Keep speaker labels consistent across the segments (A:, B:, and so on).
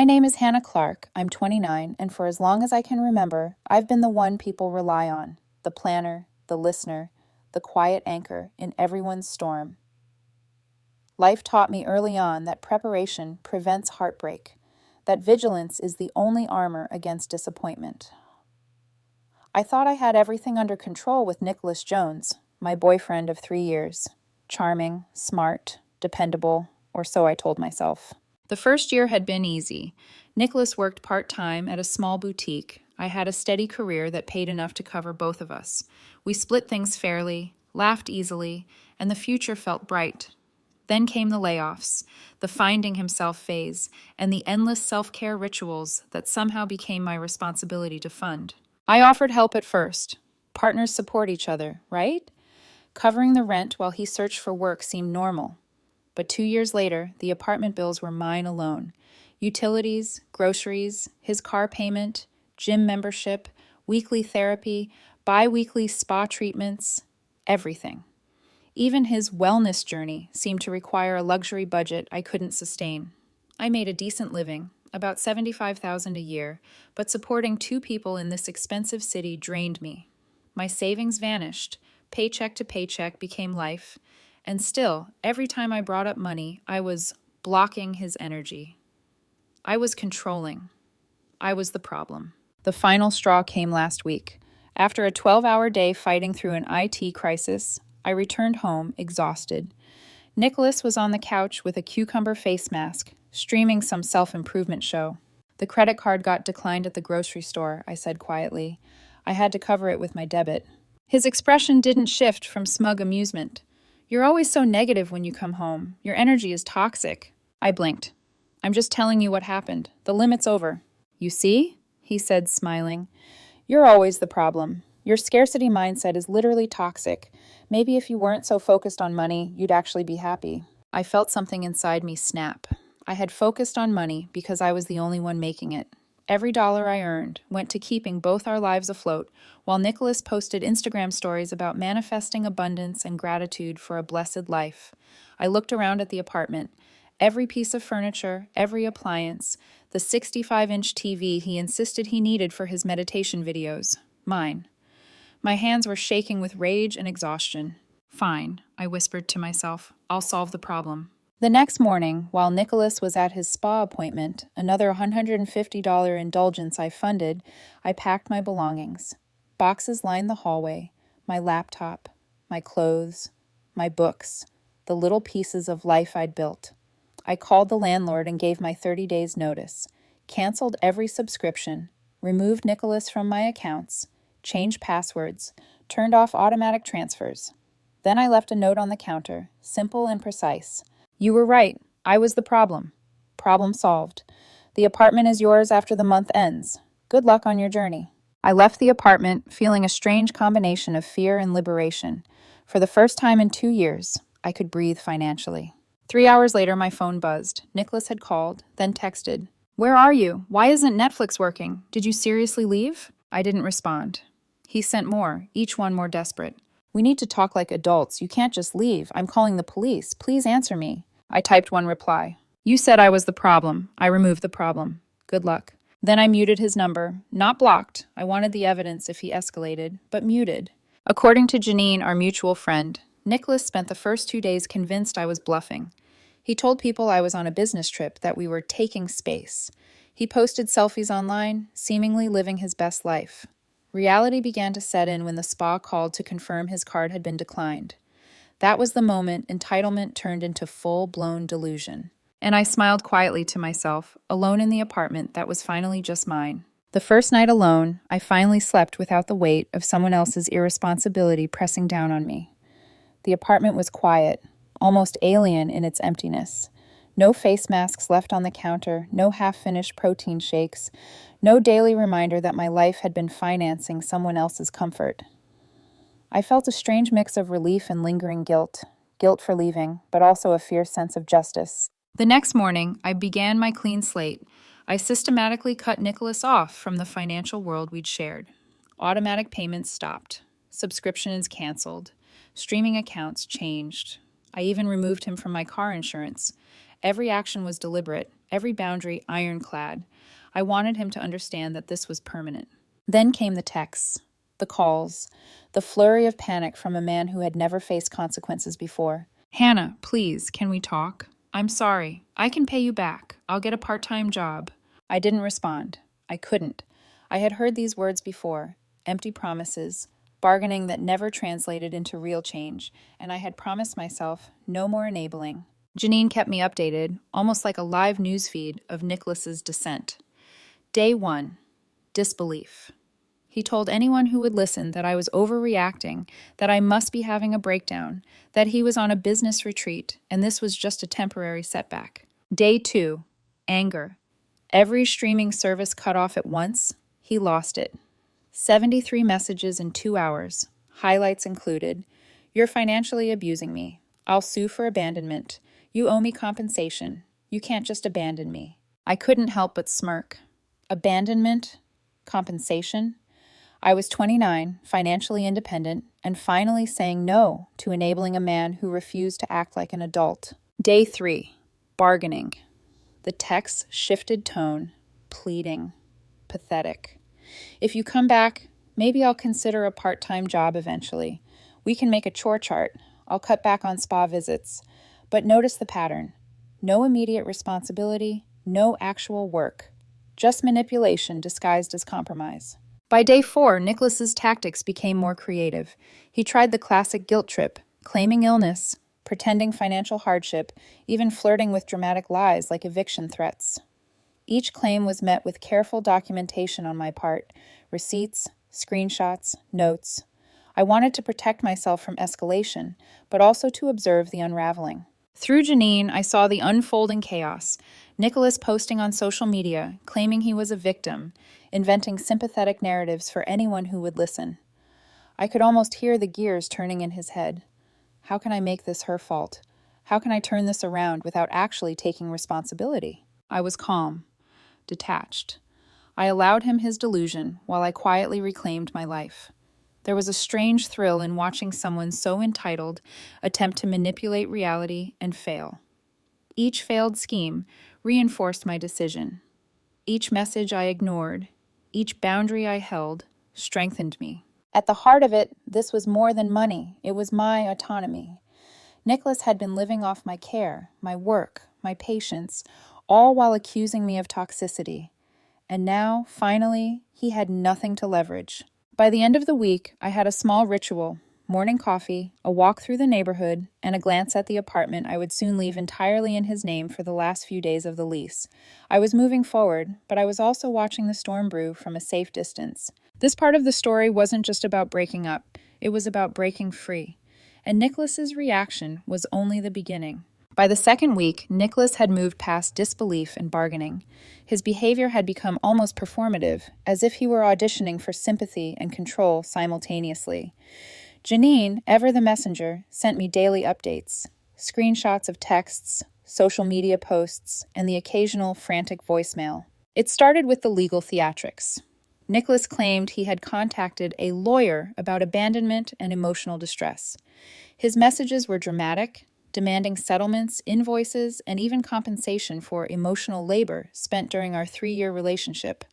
A: name is Hannah Clark. I'm 29, and for as long as I can remember, I've been the one people rely on, the planner, the listener, the quiet anchor in everyone's storm. Life taught me early on that preparation prevents heartbreak, that vigilance is the only armor against disappointment. I thought I had everything under control with Nicholas Jones, my boyfriend of 3 years. Charming, smart, dependable, or so I told myself. The first year had been easy. Nicholas worked part-time at a small boutique. I had a steady career that paid enough to cover both of us. We split things fairly, laughed easily, and the future felt bright. Then came the layoffs, the finding himself phase, and the endless self-care rituals that somehow became my responsibility to fund. I offered help at first. Partners support each other, right? Covering the rent while he searched for work seemed normal. But 2 years later, the apartment bills were mine alone. Utilities, groceries, his car payment, gym membership, weekly therapy, bi-weekly spa treatments, everything. Even his wellness journey seemed to require a luxury budget I couldn't sustain. I made a decent living, about $75,000 a year, but supporting 2 people in this expensive city drained me. My savings vanished, paycheck to paycheck became life, and still, every time I brought up money, I was blocking his energy. I was controlling. I was the problem. The final straw came last week. After a 12-hour day fighting through an IT crisis, I returned home exhausted. Nicholas was on the couch with a cucumber face mask, streaming some self-improvement show. The credit card got declined at the grocery store, I said quietly. I had to cover it with my debit. His expression didn't shift from smug amusement. You're always so negative when you come home. Your energy is toxic. I blinked. I'm just telling you what happened. The limit's over. You see? He said, smiling. You're always the problem. Your scarcity mindset is literally toxic. Maybe if you weren't so focused on money, you'd actually be happy. I felt something inside me snap. I had focused on money because I was the only one making it. Every dollar I earned went to keeping both our lives afloat, while Nicholas posted Instagram stories about manifesting abundance and gratitude for a blessed life. I looked around at the apartment. Every piece of furniture, every appliance, the 65-inch TV he insisted he needed for his meditation videos. Mine. My hands were shaking with rage and exhaustion. Fine, I whispered to myself. I'll solve the problem. The next morning, while Nicholas was at his spa appointment, another $150 indulgence I funded, I packed my belongings. Boxes lined the hallway, my laptop, my clothes, my books, the little pieces of life I'd built. I called the landlord and gave my 30 days notice, canceled every subscription, removed Nicholas from my accounts, changed passwords, turned off automatic transfers. Then I left a note on the counter, simple and precise. You were right. I was the problem. Problem solved. The apartment is yours after the month ends. Good luck on your journey. I left the apartment feeling a strange combination of fear and liberation. For the first time in 2 years, I could breathe financially. 3 hours later, my phone buzzed. Nicholas had called, then texted. Where are you? Why isn't Netflix working? Did you seriously leave? I didn't respond. He sent more, each one more desperate. We need to talk like adults. You can't just leave. I'm calling the police. Please answer me. I typed one reply. You said I was the problem. I removed the problem. Good luck. Then I muted his number. Not blocked. I wanted the evidence if he escalated, but muted. According to Janine, our mutual friend, Nicholas spent the first 2 days convinced I was bluffing. He told people I was on a business trip, that we were taking space. He posted selfies online, seemingly living his best life. Reality began to set in when the spa called to confirm his card had been declined. That was the moment entitlement turned into full-blown delusion. And I smiled quietly to myself, alone in the apartment that was finally just mine. The first night alone, I finally slept without the weight of someone else's irresponsibility pressing down on me. The apartment was quiet, almost alien in its emptiness. No face masks left on the counter, no half-finished protein shakes, no daily reminder that my life had been financing someone else's comfort. I felt a strange mix of relief and lingering guilt. Guilt for leaving, but also a fierce sense of justice. The next morning, I began my clean slate. I systematically cut Nicholas off from the financial world we'd shared. Automatic payments stopped. Subscriptions canceled. Streaming accounts changed. I even removed him from my car insurance. Every action was deliberate. every boundary ironclad. I wanted him to understand that this was permanent. Then came the texts, the calls, the flurry of panic from a man who had never faced consequences before. "Hannah, please, can we talk? I'm sorry. I can pay you back. I'll get a part-time job." I didn't respond. I couldn't. I had heard these words before, empty promises, bargaining that never translated into real change, and I had promised myself no more enabling. Janine kept me updated, almost like a live newsfeed of Nicholas's descent. Day 1. Disbelief. He told anyone who would listen that I was overreacting, that I must be having a breakdown, that he was on a business retreat, and this was just a temporary setback. Day 2. Anger. Every streaming service cut off at once, he lost it. 73 messages in 2 hours, highlights included. "You're financially abusing me. I'll sue for abandonment. You owe me compensation. You can't just abandon me." I couldn't help but smirk. Abandonment? Compensation? I was 29, financially independent, and finally saying no to enabling a man who refused to act like an adult. Day 3. Bargaining. The texts shifted tone, pleading, pathetic. "If you come back, maybe I'll consider a part-time job eventually. We can make a chore chart. I'll cut back on spa visits." But notice the pattern. No immediate responsibility, no actual work. Just manipulation disguised as compromise. By day 4, Nicholas's tactics became more creative. He tried the classic guilt trip, claiming illness, pretending financial hardship, even flirting with dramatic lies like eviction threats. Each claim was met with careful documentation on my part, receipts, screenshots, notes. I wanted to protect myself from escalation, but also to observe the unraveling. Through Janine, I saw the unfolding chaos. Nicholas posting on social media, claiming he was a victim, inventing sympathetic narratives for anyone who would listen. I could almost hear the gears turning in his head. How can I make this her fault? How can I turn this around without actually taking responsibility? I was calm, detached. I allowed him his delusion while I quietly reclaimed my life. There was a strange thrill in watching someone so entitled attempt to manipulate reality and fail. Each failed scheme reinforced my decision. Each message I ignored, each boundary I held, strengthened me. At the heart of it, this was more than money. It was my autonomy. Nicholas had been living off my care, my work, my patience, all while accusing me of toxicity. And now, finally, he had nothing to leverage. By the end of the week, I had a small ritual, morning coffee, a walk through the neighborhood, and a glance at the apartment I would soon leave entirely in his name for the last few days of the lease. I was moving forward, but I was also watching the storm brew from a safe distance. This part of the story wasn't just about breaking up, it was about breaking free. And Nicholas's reaction was only the beginning. By the second week, Nicholas had moved past disbelief and bargaining. His behavior had become almost performative, as if he were auditioning for sympathy and control simultaneously. Janine, ever the messenger, sent me daily updates, screenshots of texts, social media posts, and the occasional frantic voicemail. It started with the legal theatrics. Nicholas claimed he had contacted a lawyer about abandonment and emotional distress. His messages were dramatic, demanding settlements, invoices, and even compensation for emotional labor spent during our 3-year relationship.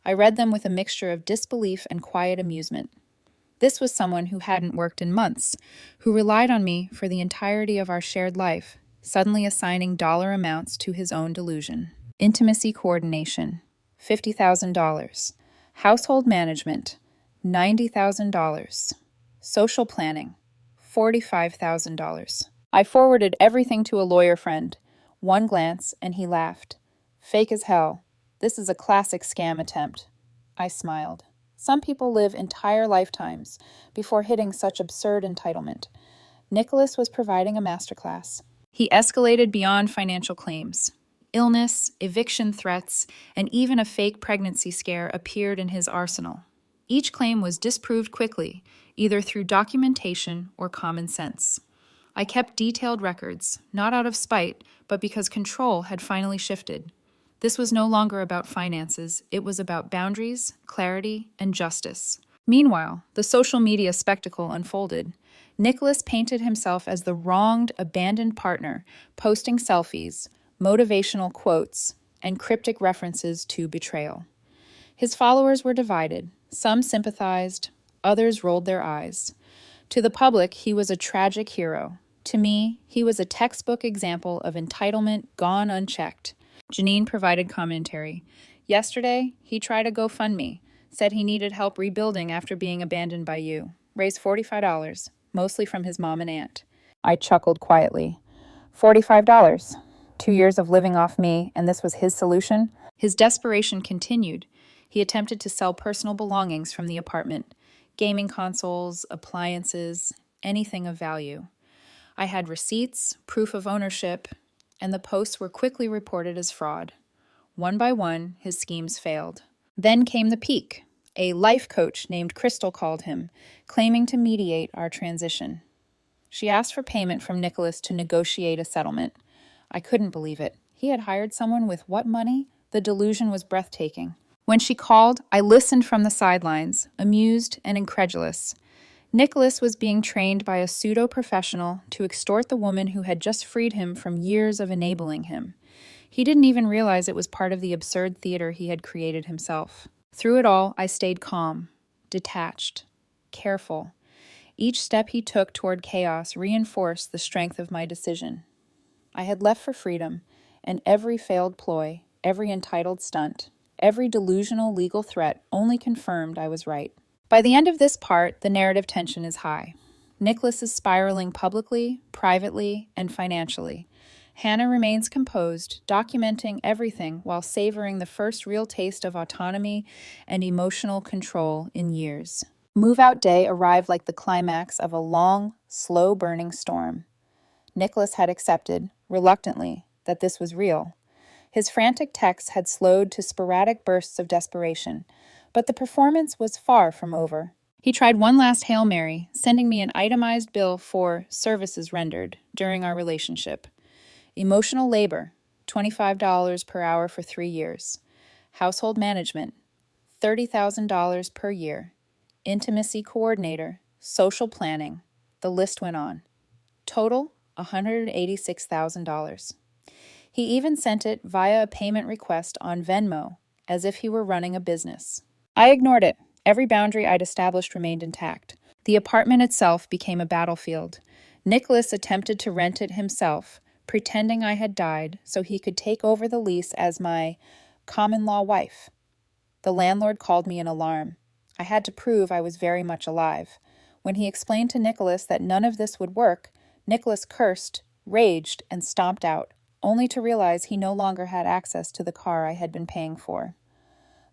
A: I read them with a mixture of disbelief and quiet amusement. This was someone who hadn't worked in months, who relied on me for the entirety of our shared life, suddenly assigning dollar amounts to his own delusion. Intimacy coordination, $50,000. Household management, $90,000. Social planning, $45,000. I forwarded everything to a lawyer friend. One glance, and he laughed. "Fake as hell. This is a classic scam attempt." I smiled. Some people live entire lifetimes before hitting such absurd entitlement. Nicholas was providing a masterclass. He escalated beyond financial claims. Illness, eviction threats, and even a fake pregnancy scare appeared in his arsenal. Each claim was disproved quickly, either through documentation or common sense. I kept detailed records, not out of spite, but because control had finally shifted. This was no longer about finances, it was about boundaries, clarity, and justice. Meanwhile, the social media spectacle unfolded. Nicholas painted himself as the wronged, abandoned partner, posting selfies, motivational quotes, and cryptic references to betrayal. His followers were divided. Some sympathized, others rolled their eyes. To the public, he was a tragic hero. To me, he was a textbook example of entitlement gone unchecked. Janine provided commentary. Yesterday, he tried a GoFundMe, said he needed help rebuilding after being abandoned by you. Raised $45, mostly from his mom and aunt. I chuckled quietly. $45. 2 years of living off me, and this was his solution? His desperation continued. He attempted to sell personal belongings from the apartment. Gaming consoles, appliances, anything of value. I had receipts, proof of ownership, and the posts were quickly reported as fraud. One by one, his schemes failed. Then came the peak. A life coach named Crystal called him, claiming to mediate our transition. She asked for payment from Nicholas to negotiate a settlement. I couldn't believe it. He had hired someone with what money? The delusion was breathtaking. When she called, I listened from the sidelines, amused and incredulous. Nicholas was being trained by a pseudo-professional to extort the woman who had just freed him from years of enabling him. He didn't even realize it was part of the absurd theater he had created himself. Through it all, I stayed calm, detached, careful. Each step he took toward chaos reinforced the strength of my decision. I had left for freedom, and every failed ploy, every entitled stunt, every delusional legal threat only confirmed I was right. By the end of this part, the narrative tension is high. Nicholas is spiraling publicly, privately, and financially. Hannah remains composed, documenting everything while savoring the first real taste of autonomy and emotional control in years. Move-out day arrived like the climax of a long, slow-burning storm. Nicholas had accepted, reluctantly, that this was real. His frantic texts had slowed to sporadic bursts of desperation, but the performance was far from over. He tried one last Hail Mary, sending me an itemized bill for services rendered during our relationship. Emotional labor, $25 per hour for 3 years. Household management, $30,000 per year. Intimacy coordinator, social planning. The list went on. Total, $186,000. He even sent it via a payment request on Venmo, as if he were running a business. I ignored it. Every boundary I'd established remained intact. The apartment itself became a battlefield. Nicholas attempted to rent it himself, pretending I had died so he could take over the lease as my common-law wife. The landlord called me in alarm. I had to prove I was very much alive. When he explained to Nicholas that none of this would work, Nicholas cursed, raged, and stomped out, only to realize he no longer had access to the car I had been paying for.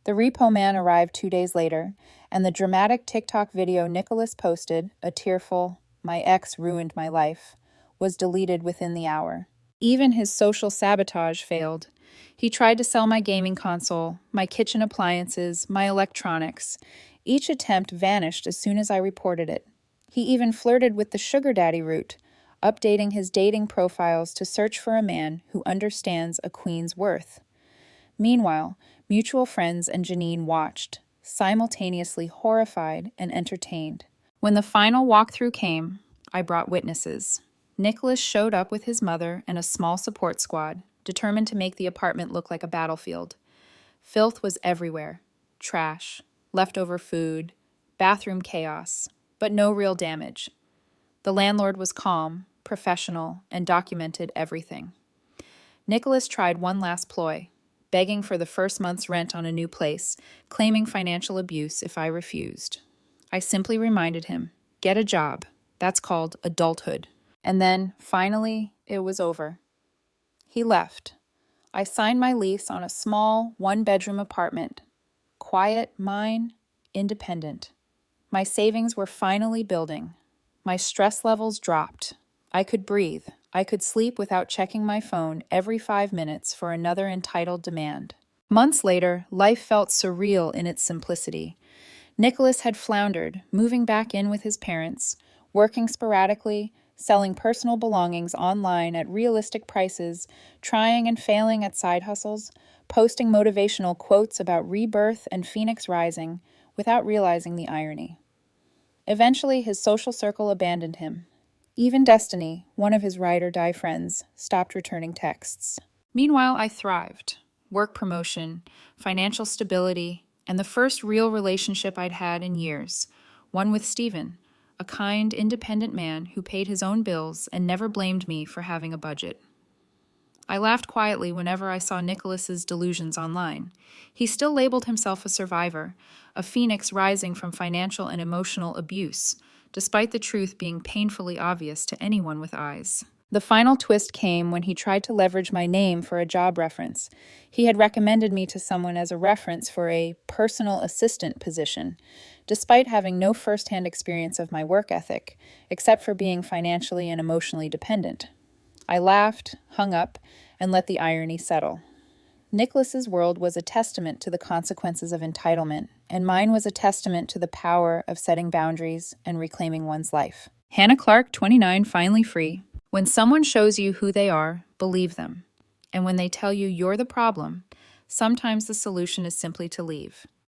A: The repo man arrived 2 days later, and the dramatic TikTok video Nicholas posted, a tearful, "My ex ruined my life," was deleted within the hour. Even his social sabotage failed. He tried to sell my gaming console, my kitchen appliances, my electronics. Each attempt vanished as soon as I reported it. He even flirted with the sugar daddy route, updating his dating profiles to search for a man who understands a queen's worth. Meanwhile, mutual friends and Janine watched, simultaneously horrified and entertained. When the final walkthrough came, I brought witnesses. Nicholas showed up with his mother and a small support squad, determined to make the apartment look like a battlefield. Filth was everywhere. Trash, leftover food, bathroom chaos, but no real damage. The landlord was calm, professional, and documented everything. Nicholas tried one last ploy, begging for the first month's rent on a new place, claiming financial abuse if I refused. I simply reminded him, get a job. That's called adulthood. And then, finally, it was over. He left. I signed my lease on a small, one-bedroom apartment. Quiet, mine, independent. My savings were finally building. My stress levels dropped. I could breathe. I could sleep without checking my phone every 5 minutes for another entitled demand. Months later, life felt surreal in its simplicity. Nicholas had floundered, moving back in with his parents, working sporadically, selling personal belongings online at realistic prices, trying and failing at side hustles, posting motivational quotes about rebirth and phoenix rising without realizing the irony. Eventually, his social circle abandoned him. Even Destiny, one of his ride-or-die friends, stopped returning texts. Meanwhile, I thrived. Work promotion, financial stability, and the first real relationship I'd had in years, one with Stephen, a kind, independent man who paid his own bills and never blamed me for having a budget. I laughed quietly whenever I saw Nicholas's delusions online. He still labeled himself a survivor, a phoenix rising from financial and emotional abuse, despite the truth being painfully obvious to anyone with eyes. The final twist came when he tried to leverage my name for a job reference. He had recommended me to someone as a reference for a personal assistant position, despite having no first-hand experience of my work ethic, except for being financially and emotionally dependent. I laughed, hung up, and let the irony settle. Nicholas's world was a testament to the consequences of entitlement, and mine was a testament to the power of setting boundaries and reclaiming one's life. Hannah Clark, 29, finally free. When someone shows you who they are, believe them. And when they tell you you're the problem, sometimes the solution is simply to leave.